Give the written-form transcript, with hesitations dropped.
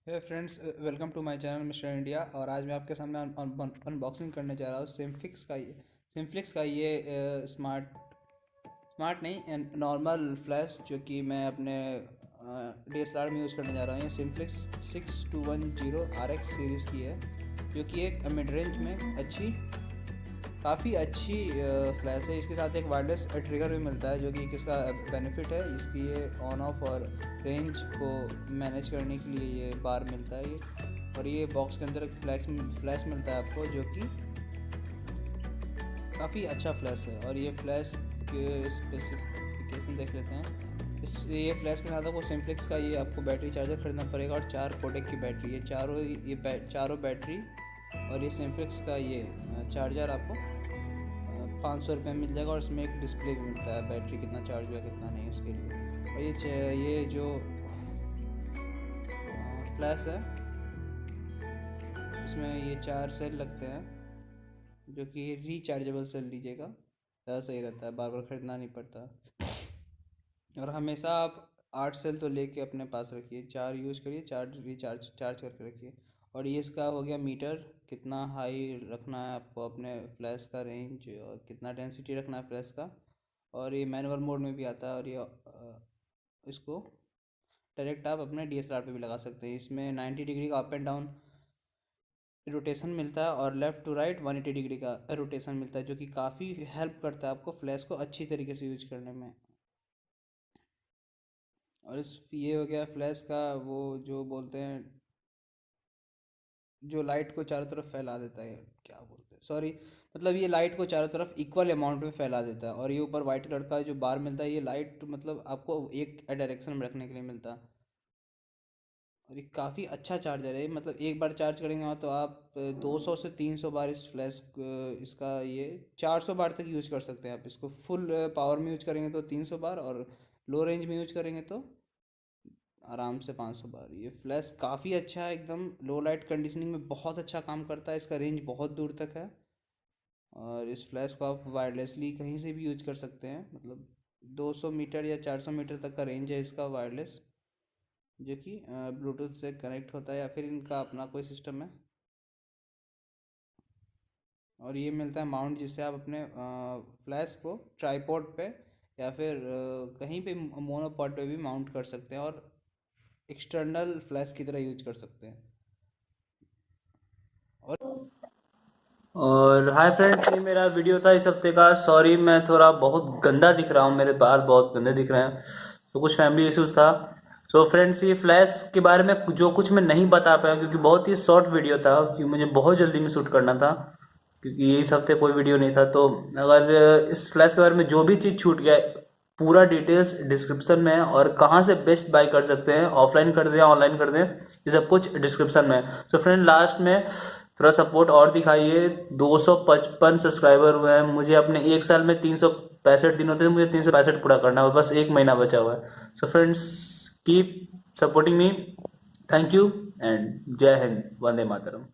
Hey friends, welcome to my channel mister India. और आज मैं आपके सामने अनबॉक्सिंग करने जा रहा हूँ सिम्फ्लिक्स का ये स्मार्ट स्मार्ट नहीं नॉर्मल फ्लैश, जो कि मैं अपने DSLR में यूज़ करने जा रहा हूँ। ये सिम्फ्लिक्स 6210 RX सीरीज़ की है, जो कि एक मिड रेंज में काफ़ी अच्छी फ्लैश है। इसके साथ एक वायरलेस ट्रिगर भी मिलता है, जो कि किसका बेनिफिट है, इसकी ये ऑन ऑफ और रेंज को मैनेज करने के लिए ये बार मिलता है ये। और ये बॉक्स के अंदर एक फ्लैश मिलता है आपको, जो कि काफ़ी अच्छा फ्लैश है। और ये फ्लैश के स्पेसिफिकेशन देख लेते हैं। ये फ्लैश के साथ आपको सिम्फ्लिक्स का ये आपको बैटरी चार्जर खरीदना पड़ेगा, और 4 कोडेक की बैटरी, ये चारों बैटरी और ये सिम्फ्लिक्स का ये चार्जर आपको 500 रुपये में मिल जाएगा। और इसमें एक डिस्प्ले भी मिलता है, बैटरी कितना चार्ज हुआ कितना नहीं उसके लिए। और ये जो फ्लैश है, इसमें ये 4 सेल लगते हैं, जो कि रिचार्जेबल सेल लीजिएगा, ज़्यादा सही रहता है, बार बार ख़रीदना नहीं पड़ता। और हमेशा आप 8 सेल तो लेके अपने पास रखिए, 4 यूज़ करिए, 4 चार्ज करके रखिए। और ये इसका हो गया मीटर, कितना हाई रखना है आपको अपने फ्लैश का रेंज, और कितना डेंसिटी रखना है फ्लैश का। और ये मैनुअल मोड में भी आता है, और ये इसको डायरेक्ट आप अपने DSLR पे भी लगा सकते हैं। इसमें 90 डिग्री का अप एंड डाउन रोटेशन मिलता है, और लेफ़्ट टू राइट 180 डिग्री का रोटेशन मिलता है, जो कि काफ़ी हेल्प करता है आपको फ्लैश को अच्छी तरीके से यूज करने में। और ये हो गया फ्लैश का वो जो बोलते हैं, जो लाइट को चारों तरफ फैला देता है, क्या बोलते हैं, सॉरी, मतलब ये लाइट को चारों तरफ इक्वल अमाउंट में फैला देता है। और ये ऊपर वाइट कलर का जो बार मिलता है, ये लाइट मतलब आपको एक डायरेक्शन में रखने के लिए मिलता है। और ये काफ़ी अच्छा चार्जर है, मतलब एक बार चार्ज करेंगे ना तो आप 200 से 300 बार इस फ्लैश इसका ये 400 बार तक यूज कर सकते हैं आप इसको। फुल पावर में यूज करेंगे तो 300 बार, और लो रेंज में यूज करेंगे तो आराम से 500 बार। ये फ्लैश काफ़ी अच्छा है, एकदम लो लाइट कंडीशनिंग में बहुत अच्छा काम करता है, इसका रेंज बहुत दूर तक है। और इस फ्लैश को आप वायरलेसली कहीं से भी यूज कर सकते हैं, मतलब 200 मीटर या 400 मीटर तक का रेंज है इसका वायरलेस, जो कि ब्लूटूथ से कनेक्ट होता है, या फिर इनका अपना कोई सिस्टम है। और ये मिलता है माउंट, जिससे आप अपने फ्लैश को ट्राईपॉड पे या फिर कहीं पे मोनोपॉड पे भी माउंट कर सकते हैं, और एक्सटर्नल फ्लैश की तरह यूज कर सकते हैं। और हाय फ्रेंड्स, ये मेरा वीडियो था इस हफ्ते का। सॉरी, मैं थोड़ा बहुत गंदा दिख रहा हूँ, मेरे बाल बहुत गंदे दिख रहे हैं, तो कुछ फैमिली इश्यूज था। सो फ्रेंड्स, ये फ्लैश के बारे में जो कुछ मैं नहीं बता पाया, क्योंकि बहुत ही शॉर्ट वीडियो था, क्योंकि मुझे बहुत जल्दी में शूट करना था, क्योंकि इस हफ्ते कोई वीडियो नहीं था। तो अगर इस फ्लैश के बारे में जो भी चीज़ छूट गया, पूरा डिटेल्स डिस्क्रिप्शन में है, और कहाँ से बेस्ट बाय कर सकते हैं, ऑफलाइन कर दें या ऑनलाइन कर दें, ये सब कुछ डिस्क्रिप्शन में है। सो फ्रेंड, लास्ट में थोड़ा सपोर्ट और दिखाइए। 255 सब्सक्राइबर हुए हैं मुझे। अपने एक साल में 365 दिन होते हैं, मुझे 365 पूरा करना है, बस एक महीना बचा हुआ है। So friends, keep supporting me. Thank you and जय हिंद, वंदे मातरम।